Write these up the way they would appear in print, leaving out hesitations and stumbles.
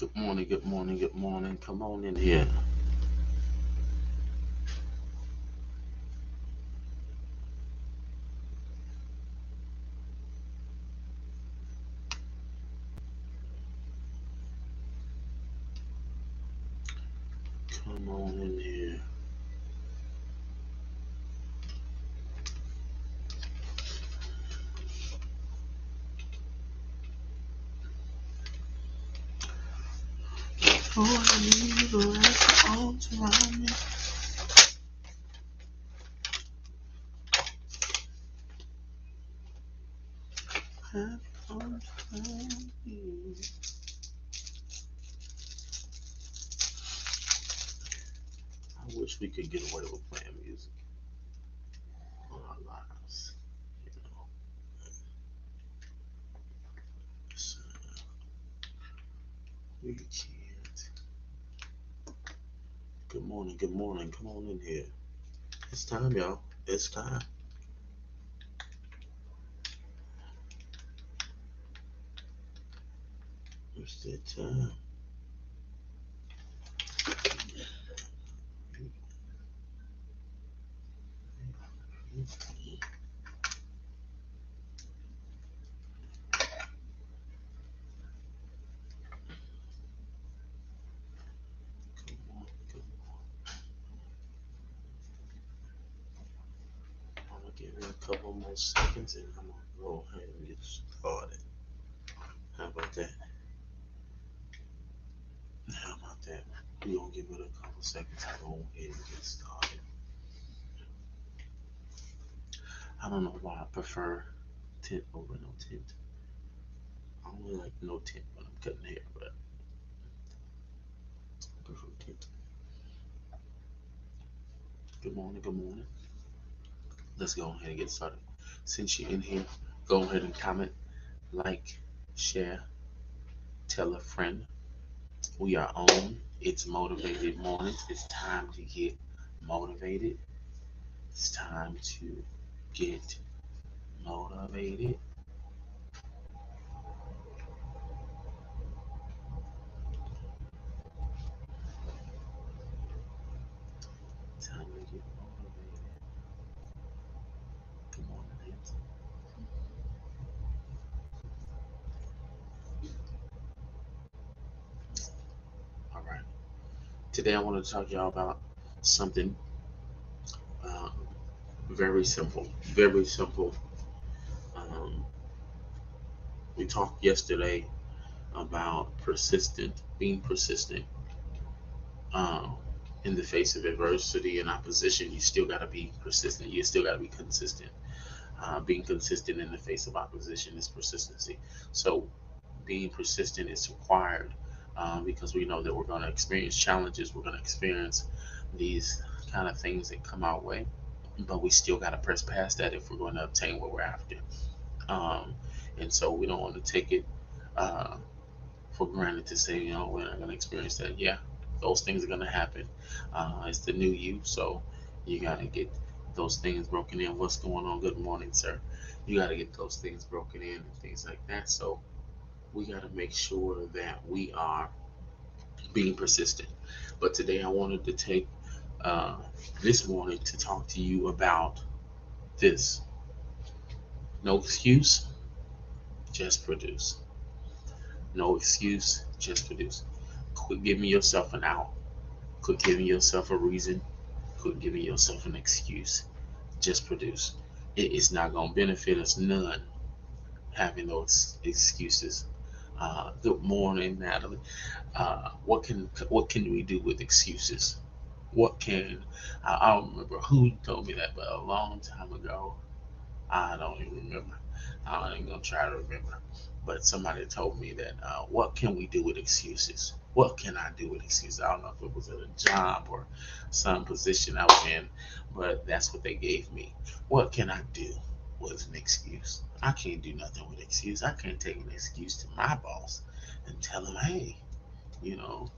Good morning, good morning, good morning. Come on in here. Come on in here. Oh, I need the right arms around me. Have arms around me. I wish we could get away with playing music on our lives. You know, so we can't. Good morning, good morning. Come on in here. It's time, y'all. It's time. It's that time. Come on, come on. I'm gonna give it a couple more seconds and I'm gonna go ahead and get started. How about that? How about that? We're gonna give it a couple seconds to go ahead and get started. I don't know why I prefer tint over no tint. I only like no tint when I'm cutting hair, but I prefer tint. Good morning, good morning. Let's go ahead and get started. Since you're in here, go ahead and comment, like, share, tell a friend. We are on. It's motivated mornings. It's time to get motivated. It's time to get motivated. Time to get motivated. Good morning, Nancy. All right. Today I want to talk to y'all about something uh, very simple. Very simple. Um, we talked yesterday about being persistent um, in the face of adversity and opposition. You still got to be persistent. You still got to be consistent. Being consistent in the face of opposition is persistency. So being persistent is required because we know that we're going to experience challenges. We're going to experience these kind of things that come our way, but we still got to press past that if we're going to obtain what we're after. Um, and so we don't want to take it uh, for granted to say, we're not going to experience that. Yeah, those things are going to happen. It's the new you, so you got to get those things broken in. What's going on? Good morning, sir. You got to get those things broken in and things like that. So we got to make sure that we are being persistent. But today I wanted to take uh, this morning to talk to you about this. No excuse, just produce. No excuse, just produce. Quit giving yourself an out. Quit giving yourself a reason. Quit giving yourself an excuse. Just produce. It is not going to benefit us none having those excuses. Good morning, Natalie. What can we do with excuses? What can I don't remember who told me that, but a long time ago, I don't even remember. I ain't gonna try to remember. But somebody told me that what can we do with excuses? What can I do with excuses? I don't know if it was at a job or some position I was in, but that's what they gave me. What can I do with an excuse? I can't do nothing with excuse. I can't take an excuse to my boss and tell him, hey, you know,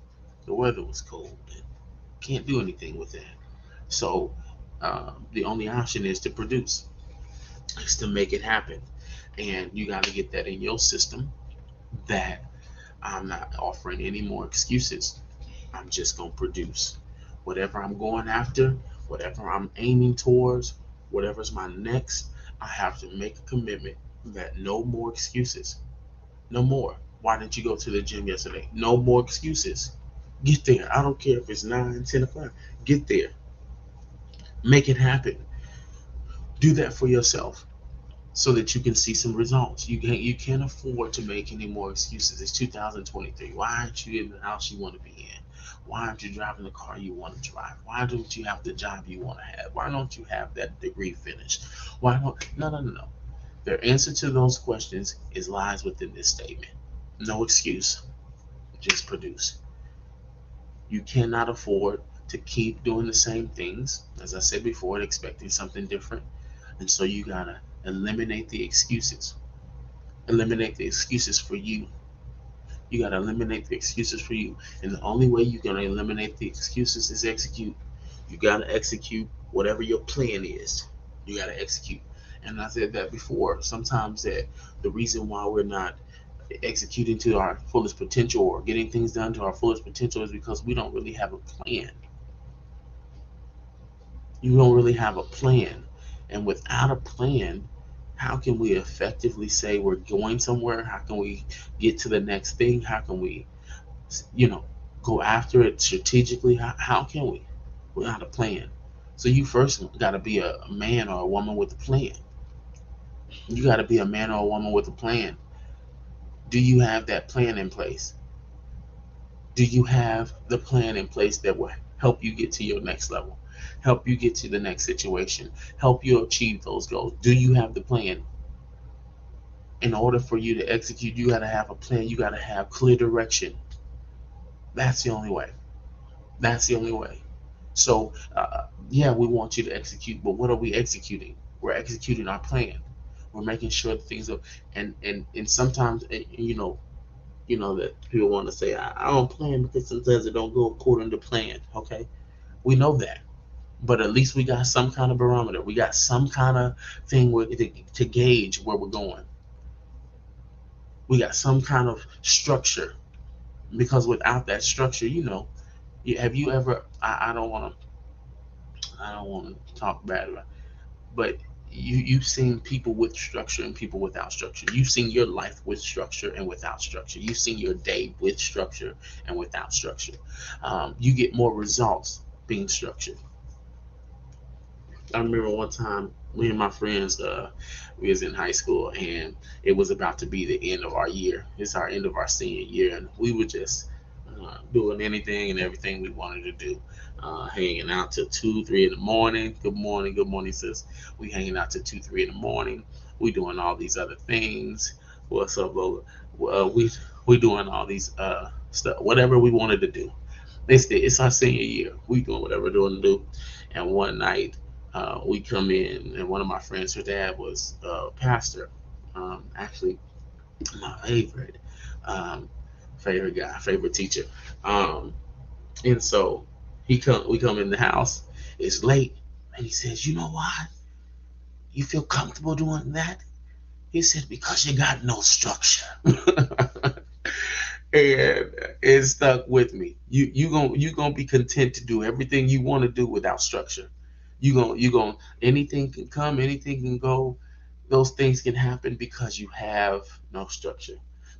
the weather was cold and can't do anything with that. So the only option is to produce, is to make it happen. And you got to get that in your system that I'm not offering any more excuses. I'm just going to produce. Whatever I'm going after, whatever I'm aiming towards, whatever's my next, I have to make a commitment that no more excuses. No more. Why didn't you go to the gym yesterday? No more excuses. Get there. I don't care if it's 9, 10 o'clock. Get there. Make it happen. Do that for yourself so that you can see some results. You can't afford to make any more excuses. It's 2023. Why aren't you in the house you want to be in? Why aren't you driving the car you want to drive? Why don't you have the job you want to have? Why don't you have that degree finished? Why don't no no no no. The answer to those questions is lies within this statement. No excuse. Just produce. You cannot afford to keep doing the same things, as I said before, expecting something different. And so you gotta eliminate the excuses. Eliminate the excuses for you. You gotta eliminate the excuses for you. And the only way you're gonna eliminate the excuses is execute. You gotta execute whatever your plan is. You gotta execute. And I said that before. Sometimes that the reason why we're not executing to our fullest potential or getting things done to our fullest potential is because we don't really have a plan. You don't really have a plan. And without a plan, how can we effectively say we're going somewhere? How can we get to the next thing? How can we, you know, go after it strategically? How can we without a plan? So you first got to be a man or a woman with a plan. You got to be a man or a woman with a plan. Do you have that plan in place? Do you have the plan in place that will help you get to your next level, help you get to the next situation, help you achieve those goals? Do you have the plan? In order for you to execute, you got to have a plan. You got to have clear direction. That's the only way. That's the only way. So, yeah, we want you to execute, but what are we executing? We're executing our plan. We're making sure that things are, and sometimes, that people want to say, I don't plan because sometimes it don't go according to plan. Okay, we know that, but at least we got some kind of barometer. We got some kind of thing to gauge where we're going. We got some kind of structure because without that structure, have you ever? I don't want to talk bad about, but you've seen people with structure and people without structure. You've seen your life with structure and without structure. You've seen your day with structure and without structure. You get more results being structured. I remember one time me and my friends, we was in high school and it was about to be the end of our year. It's our end of our senior year, and we were just doing anything and everything we wanted to do. Hanging out till 2, 3 in the morning. Good morning, sis. We hanging out till 2, 3 in the morning. We doing all these other things. What's up, Lola? We doing all these stuff, whatever we wanted to do. It's our senior year. We doing whatever we're doing to do. And one night, we come in, and one of my friends, her dad was a pastor. Actually, my um, favorite guy, favorite teacher. Um, and so we come in the house. It's late, and he says, "You know why you feel comfortable doing that?" He said, "Because you got no structure." And it stuck with me. You gonna be content to do everything you want to do without structure. You gonna anything can come, anything can go. Those things can happen because you have no structure.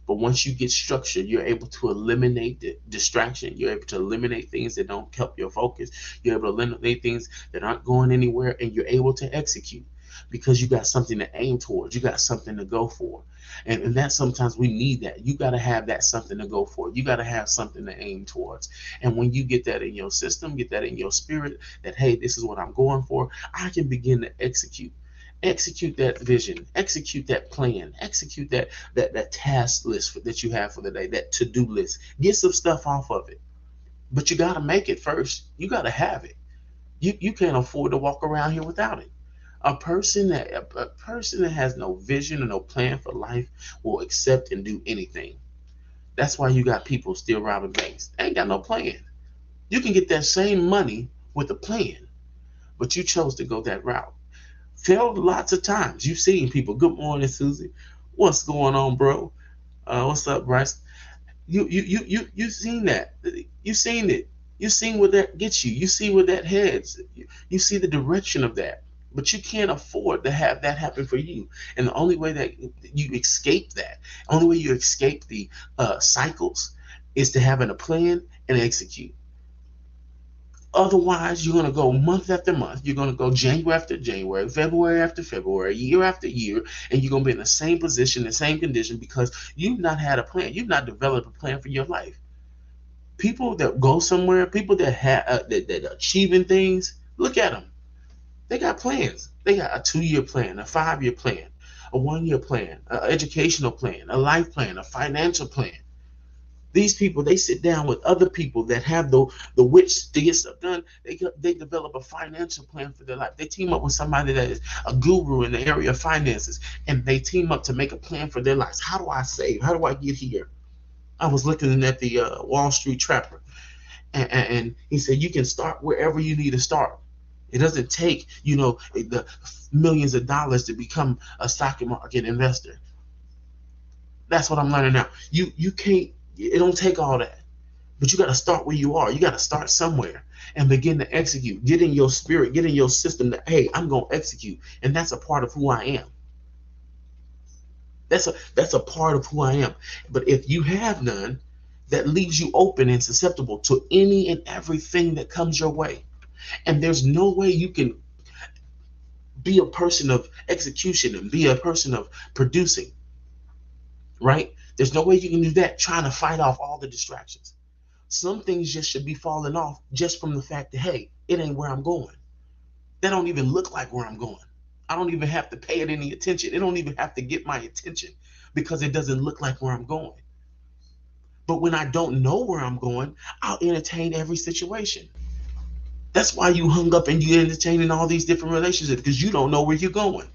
But once you get structure, you're able to eliminate the distraction. You're able to eliminate things that don't help your focus. You're able to eliminate things that aren't going anywhere, and you're able to execute because you got something to aim towards. You got something to go for. And that sometimes we need that. You got to have that something to go for. You got to have something to aim towards. And when you get that in your system, get that in your spirit, that, hey, this is what I'm going for, I can begin to execute that vision, execute that plan, execute that task list that you have for the day, that to-do list. Get some stuff off of it, but you got to make it first. You got to have it. You can't afford to walk around here without it. A person that has no vision or no plan for life will accept and do anything. That's why you got people still robbing banks. They ain't got no plan. You can get that same money with a plan, but you chose to go that route. Failed lots of times. You've seen people. Good morning, Susie. What's going on, bro? What's up, Bryce? You seen that. You seen it. You seen where that gets you. You see where that heads. You see the direction of that. But you can't afford to have that happen for you. And the only way that you escape that, only way you escape the cycles, is to having a plan and execute. Otherwise, you're going to go month after month. You're going to go January after January, February after February, year after year, and you're going to be in the same position, the same condition, because you've not had a plan. You've not developed a plan for your life. People that go somewhere, people that have that are achieving things, look at them. They got plans. They got a 2-year plan, a 5-year plan, a 1-year plan, an educational plan, a life plan, a financial plan. These people, they sit down with other people that have the wits to get stuff done. They develop a financial plan for their life. They team up with somebody that is a guru in the area of finances, and they team up to make a plan for their lives. How do I save? How do I get here? I was looking at the Wall Street Trapper, and he said you can start wherever you need to start. It doesn't take the millions of dollars to become a stock market investor. That's what I'm learning now. You can't. It don't take all that. But you got to start where you are. You got to start somewhere and begin to execute. Get in your spirit, get in your system that, hey, I'm going to execute. And that's a part of who I am. That's a part of who I am. But if you have none, that leaves you open and susceptible to any and everything that comes your way. And there's no way you can be a person of execution and be a person of producing, right? There's no way you can do that trying to fight off all the distractions. Some things just should be falling off just from the fact that, hey, it ain't where I'm going. That don't even look like where I'm going. I don't even have to pay it any attention. It don't even have to get my attention because it doesn't look like where I'm going. But when I don't know where I'm going, I'll entertain every situation. That's why you hung up and you entertaining all these different relationships, because you don't know where you're going.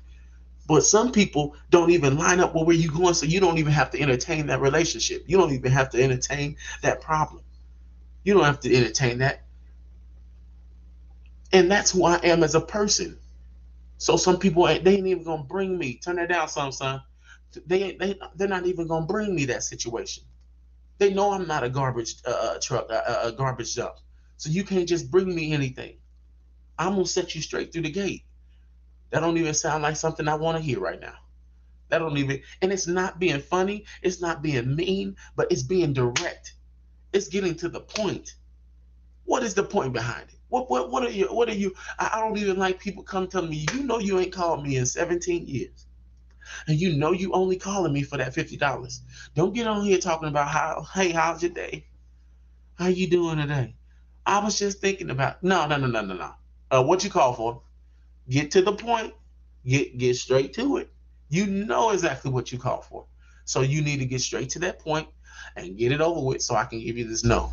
But some people don't even line up with where you're going, so you don't even have to entertain that relationship. You don't even have to entertain that problem. You don't have to entertain that. And that's who I am as a person. So some people they ain't even gonna bring me. Turn that down, son. They're not even gonna bring me that situation. They know I'm not a garbage truck, a garbage dump. So you can't just bring me anything. I'm gonna set you straight through the gate. That don't even sound like something I want to hear right now. That don't even, and it's not being funny, it's not being mean, but it's being direct. It's getting to the point. What is the point behind it? What are you? I don't even like people come telling me, you ain't called me in 17 years. And you only calling me for that $50. Don't get on here talking about how's your day? How you doing today? I was just thinking about no. What you call for? Get to the point. Get straight to it. You know exactly what you call for. So you need to get straight to that point and get it over with so I can give you this no.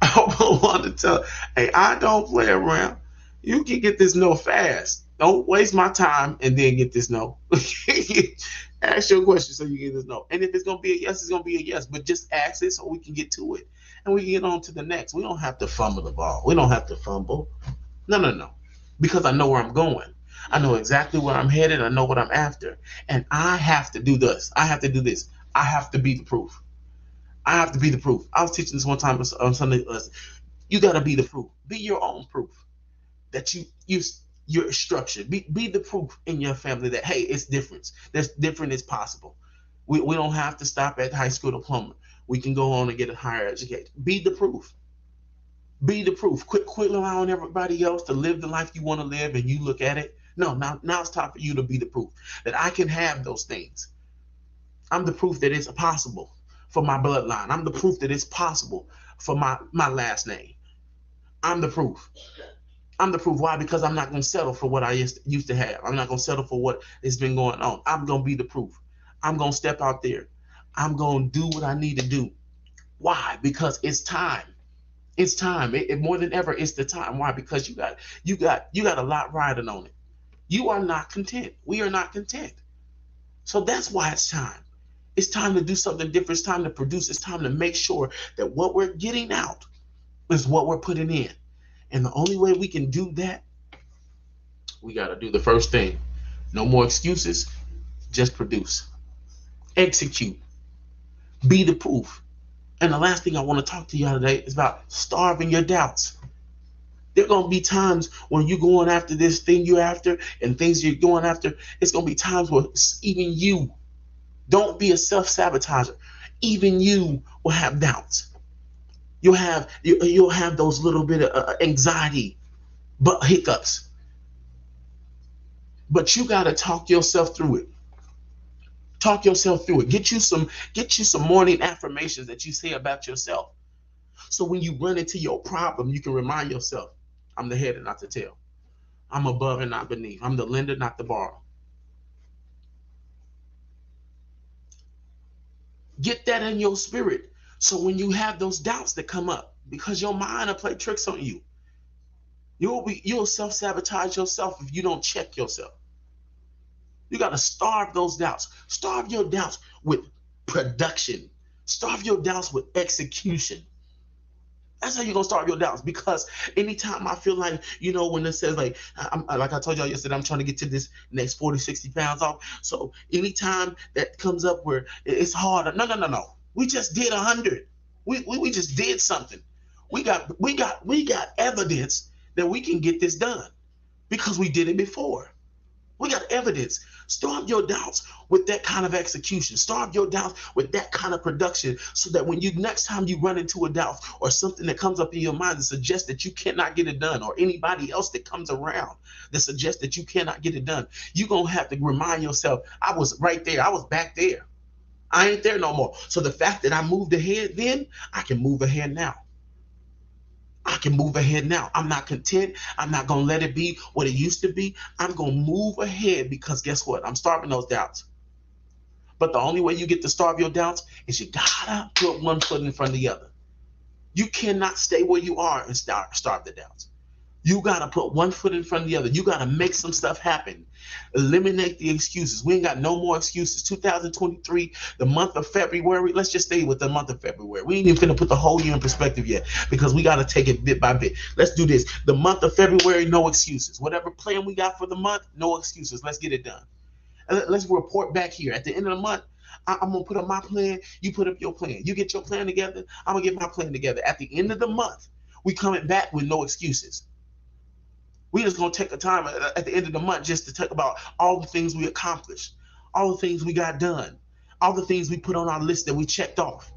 I want to tell, hey, I don't play around. You can get this no fast. Don't waste my time and then get this no. Ask your question so you get this no. And if it's going to be a yes, it's going to be a yes. But just ask it so we can get to it. And we can get on to the next. We don't have to fumble the ball. We don't have to fumble. No. Because I know where I'm going. I know exactly where I'm headed. I know what I'm after. And I have to do this. I have to do this. I have to be the proof. I have to be the proof. I was teaching this one time on Sunday. You got to be the proof. Be your own proof that you're structured. Be the proof in your family that, hey, it's different. There's different is possible. We don't have to stop at high school diploma. We can go on and get a higher education. Be the proof. Be the proof. Quit allowing everybody else to live the life you want to live and you look at it. No, now it's time for you to be the proof that I can have those things. I'm the proof that it's possible for my bloodline. I'm the proof that it's possible for my last name. I'm the proof. I'm the proof. Why? Because I'm not going to settle for what I used to have. I'm not going to settle for what has been going on. I'm going to be the proof. I'm going to step out there. I'm going to do what I need to do. Why? Because it's time. It's time. It more than ever, it's the time. Why? Because you got a lot riding on it. You are not content. We are not content. So that's why it's time. It's time to do something different. It's time to produce. It's time to make sure that what we're getting out is what we're putting in. And the only way we can do that, we got to do the first thing. No more excuses. Just produce. Execute. Be the proof. And the last thing I want to talk to y'all today is about starving your doubts. There are going to be times when you're going after this thing you're after and things you're going after. It's going to be times where even you, don't be a self-sabotager. Even you will have doubts. You'll have those little bit of anxiety, but hiccups. But you got to talk yourself through it. Talk yourself through it. Get you some morning affirmations that you say about yourself. So when you run into your problem, you can remind yourself, I'm the head and not the tail. I'm above and not beneath. I'm the lender, not the borrower. Get that in your spirit. So when you have those doubts that come up, because your mind will play tricks on you, you'll self-sabotage yourself if you don't check yourself. You got to starve those doubts. Starve your doubts with production. Starve your doubts with execution. That's how you're going to starve your doubts. Because anytime I feel like, when it says like I told y'all yesterday, I'm trying to get to this next 40, 60 pounds off. So anytime that comes up where it's hard, no. We just did 100. We just did something. We got evidence that we can get this done because we did it before. We got evidence. Starve your doubts with that kind of execution. Starve your doubts with that kind of production, so that when next time you run into a doubt or something that comes up in your mind that suggests that you cannot get it done, or anybody else that comes around that suggests that you cannot get it done, you're going to have to remind yourself, I was right there. I was back there. I ain't there no more. So the fact that I moved ahead then, I can move ahead now. I can move ahead now. I'm not content. I'm not going to let it be what it used to be. I'm going to move ahead because guess what? I'm starving those doubts. But the only way you get to starve your doubts is you got to put one foot in front of the other. You cannot stay where you are and starve the doubts. You got to put one foot in front of the other. You got to make some stuff happen. Eliminate the excuses. We ain't got no more excuses. 2023, the month of February. Let's just stay with the month of February. We ain't even finna put the whole year in perspective yet because we got to take it bit by bit. Let's do this. The month of February, no excuses. Whatever plan we got for the month, no excuses. Let's get it done. Let's report back here. At the end of the month, I'm going to put up my plan. You put up your plan. You get your plan together. I'm going to get my plan together. At the end of the month, we coming back with no excuses. We just going to take a time at the end of the month just to talk about all the things we accomplished, all the things we got done, all the things we put on our list that we checked off.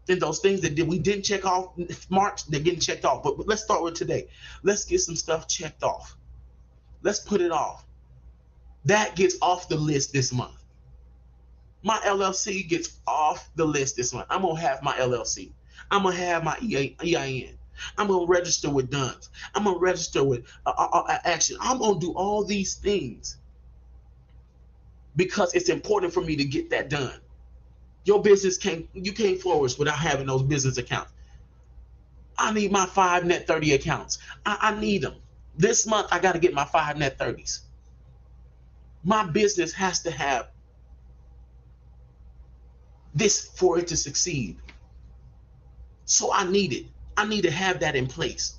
Then those things that we didn't check off March, they're getting checked off. But let's start with today. Let's get some stuff checked off. Let's put it off. That gets off the list this month. My LLC gets off the list this month. I'm going to have my LLC. I'm going to have my EIN. I'm going to register with DUNS. I'm going to register with Action. I'm going to do all these things because it's important for me to get that done. Your business can't flourish without having those business accounts. I need my 5 net 30 accounts. I need them. This month, I got to get my 5 net 30s. My business has to have this for it to succeed. So I need it. I need to have that in place.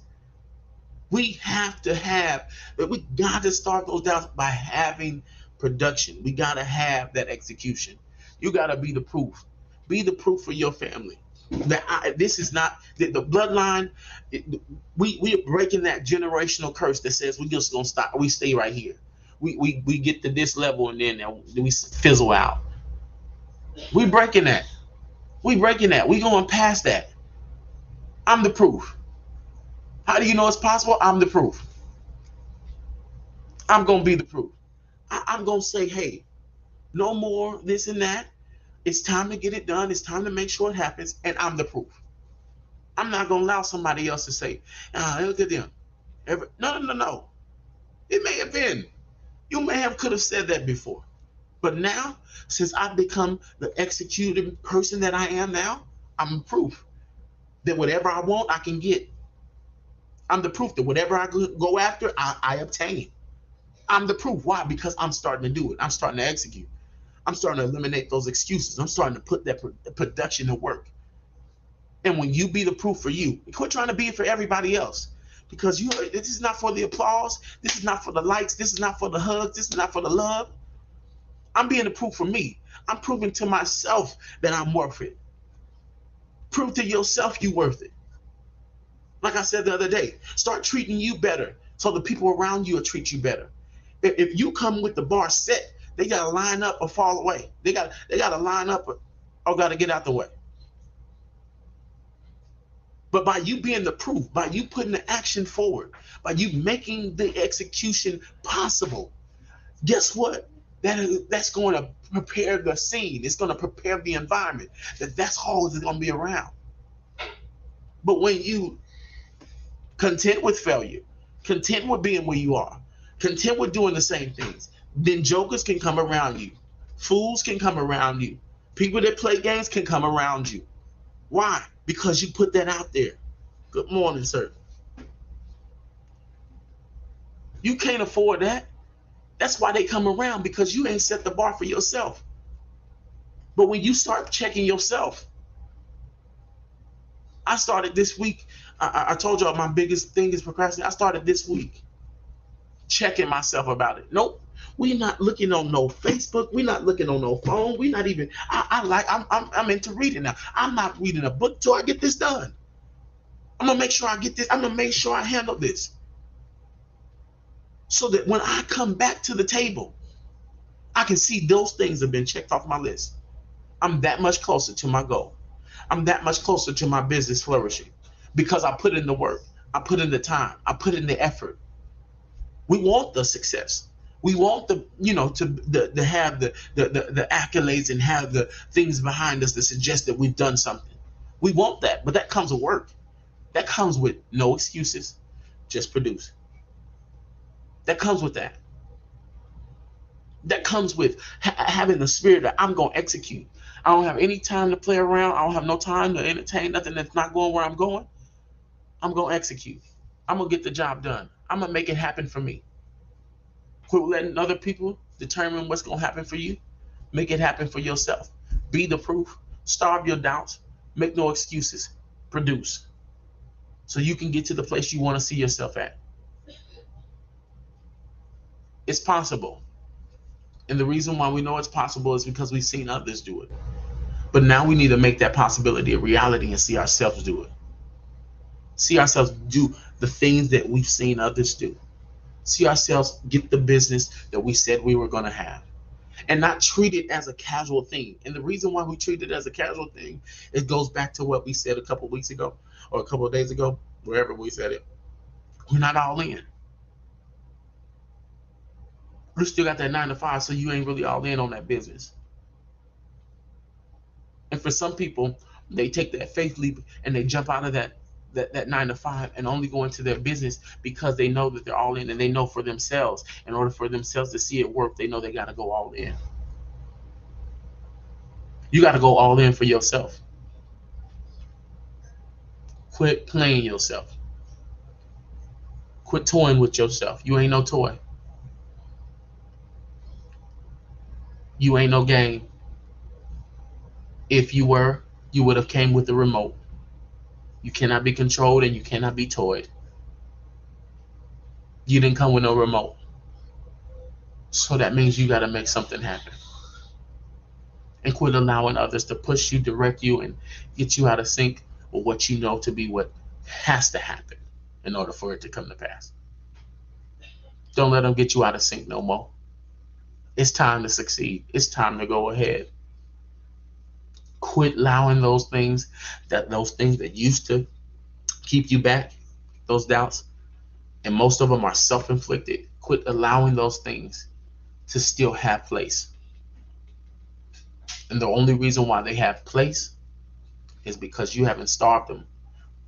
We got to start those doubts by having production. We got to have that execution. You got to be the proof. Be the proof for your family. This is not the bloodline. We are breaking that generational curse that says we're just going to stop. We stay right here. We get to this level and then we fizzle out. We breaking that. We going past that. I'm the proof. How do you know it's possible? I'm the proof. I'm going to be the proof. I'm going to say, hey, no more this and that. It's time to get it done. It's time to make sure it happens. And I'm the proof. I'm not going to allow somebody else to say, look at them. No. It may have been. You could have said that before. But now, since I've become the executing person that I am now, I'm proof that whatever I want, I can get. I'm the proof that whatever I go after, I obtain. I'm the proof. Why? Because I'm starting to do it. I'm starting to execute. I'm starting to eliminate those excuses. I'm starting to put that production to work. And when you be the proof for you, quit trying to be it for everybody else. Because this is not for the applause. This is not for the likes. This is not for the hugs. This is not for the love. I'm being the proof for me. I'm proving to myself that I'm worth it. Prove to yourself you worth it. Like I said the other day, start treating you better so the people around you will treat you better. If you come with the bar set, they gotta line up or fall away. They gotta line up or gotta get out the way. But by you being the proof, by you putting the action forward, by you making the execution possible, guess what? That's going to prepare the scene. It's going to prepare the environment that's always going to be around. But when you content with failure, content with being where you are, content with doing the same things, then jokers can come around you. Fools can come around you. People that play games can come around you. Why? Because you put that out there. Good morning, sir. You can't afford that. That's why they come around, because you ain't set the bar for yourself. But when you start checking yourself, I started this week. I told y'all my biggest thing is procrastinating. I started this week checking myself about it. Nope. We're not looking on no Facebook. We're not looking on no phone. We're not even. I'm into reading now. I'm not reading a book till I get this done. I'm gonna make sure I get this. I'm gonna make sure I handle this, so that when I come back to the table, I can see those things have been checked off my list. I'm that much closer to my goal. I'm that much closer to my business flourishing because I put in the work. I put in the time. I put in the effort. We want the success. We want to have the accolades and have the things behind us that suggest that we've done something. We want that, but that comes with work. That comes with no excuses. Just produce. That comes with that. That comes with having the spirit that I'm going to execute. I don't have any time to play around. I don't have no time to entertain nothing that's not going where I'm going. I'm going to execute. I'm going to get the job done. I'm going to make it happen for me. Quit letting other people determine what's going to happen for you. Make it happen for yourself. Be the proof. Starve your doubts. Make no excuses. Produce. So you can get to the place you want to see yourself at. It's possible. And the reason why we know it's possible is because we've seen others do it. But now we need to make that possibility a reality and see ourselves do it. See ourselves do the things that we've seen others do. See ourselves get the business that we said we were going to have. And not treat it as a casual thing. And the reason why we treat it as a casual thing, it goes back to what we said a couple of weeks ago or a couple of days ago, wherever we said it. We're not all in. You still got that 9 to 5, so you ain't really all in on that business. And for some people, they take that faith leap and they jump out of that 9 to 5 and only go into their business because they know that they're all in, and they know for themselves, in order for themselves to see it work, they know they got to go all in. You got to go all in for yourself. Quit playing yourself. Quit toying with yourself. You ain't no toy. You ain't no game. If you were, you would have came with the remote. You cannot be controlled and you cannot be toyed. You didn't come with no remote. So that means you got to make something happen. And quit allowing others to push you, direct you, and get you out of sync with what you know to be what has to happen in order for it to come to pass. Don't let them get you out of sync no more. It's time to succeed. It's time to go ahead. Quit allowing those things that used to keep you back, those doubts, and most of them are self-inflicted. Quit allowing those things to still have place. And the only reason why they have place is because you haven't starved them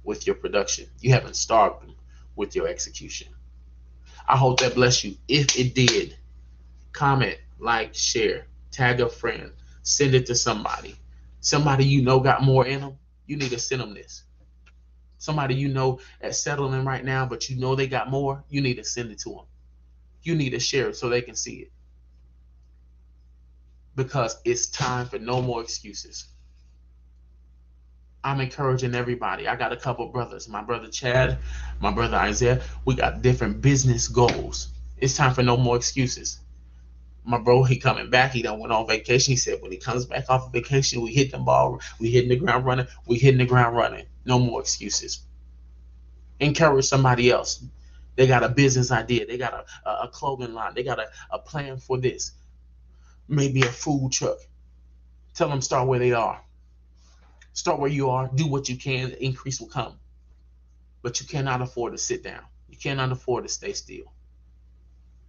with your production. You haven't starved them with your execution. I hope that blessed you. If it did, comment, like, share, tag a friend, send it to somebody. Somebody you know got more in them, you need to send them this. Somebody you know that's settling right now, but you know they got more, you need to send it to them. You need to share it so they can see it. Because it's time for no more excuses. I'm encouraging everybody. I got a couple brothers. My brother Chad, my brother Isaiah. We got different business goals. It's time for no more excuses. My bro, he coming back. He done went on vacation. He said when he comes back off of vacation, we hit the ball. We hitting the ground running. We hitting the ground running. No more excuses. Encourage somebody else. They got a business idea. They got a clothing line. They got a plan for this. Maybe a food truck. Tell them start where they are. Start where you are. Do what you can. The increase will come. But you cannot afford to sit down. You cannot afford to stay still.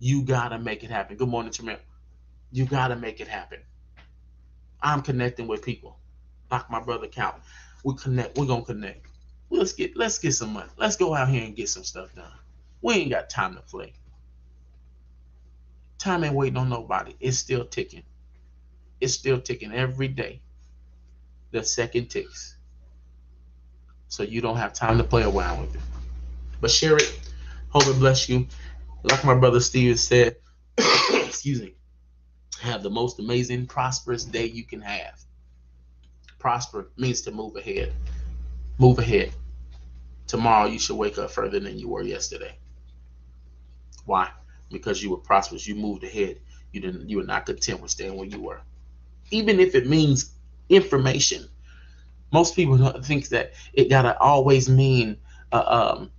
You got to make it happen. Good morning, Jamel. You got to make it happen. I'm connecting with people. Like my brother Cal. We connect. We're going to connect. Let's get some money. Let's go out here and get some stuff done. We ain't got time to play. Time ain't waiting on nobody. It's still ticking. It's still ticking every day. The second ticks. So you don't have time to play around with it. But share it. Hope it bless you. Like my brother Steven said, excuse me, have the most amazing, prosperous day you can have. Prosper means to move ahead. Move ahead. Tomorrow you should wake up further than you were yesterday. Why? Because you were prosperous. You moved ahead. You were not content with staying where you were. Even if it means information. Most people don't think that it gotta always mean that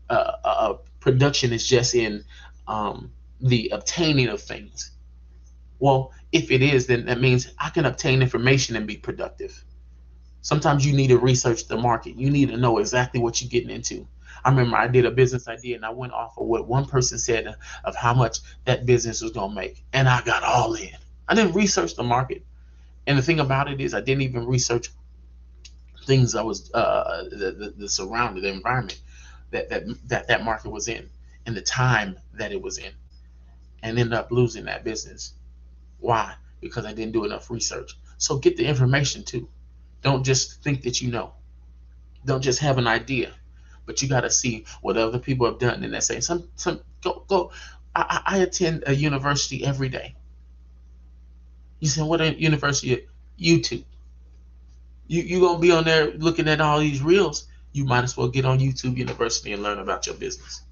a production is just in the obtaining of things. Well, if it is, then that means I can obtain information and be productive. Sometimes you need to research the market. You need to know exactly what you're getting into. I remember I did a business idea and I went off of what one person said of how much that business was going to make. And I got all in. I didn't research the market. And the thing about it is I didn't even research things that was the surrounding, the environment that market was in and the time that it was in, and ended up losing that business. Why? Because I didn't do enough research. So get the information too. Don't just think that you know. Don't just have an idea, but you got to see what other people have done. And they say, go. I attend a university every day. You say, what a university? YouTube. You gonna be on there looking at all these reels. You might as well get on YouTube University and learn about your business.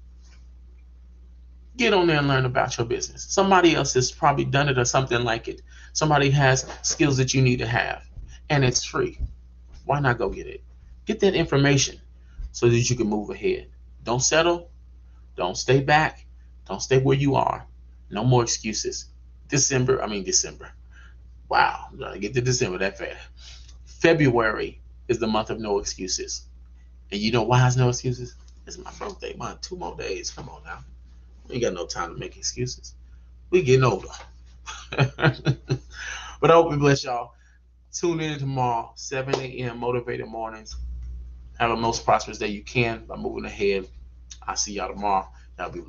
Get on there and learn about your business. Somebody else has probably done it or something like it. Somebody has skills that you need to have, and it's free. Why not go get it? Get that information so that you can move ahead. Don't settle. Don't stay back. Don't stay where you are. No more excuses. December. Wow, I'm gonna get to December that fast. February is the month of no excuses. And you know why there's no excuses? It's my birthday month. 2 more days. Come on now. We ain't got no time to make excuses. We getting older. But I hope we bless y'all. Tune in tomorrow, 7 a.m. Motivated Mornings. Have the most prosperous day you can by moving ahead. I'll see y'all tomorrow. Y'all be blessed.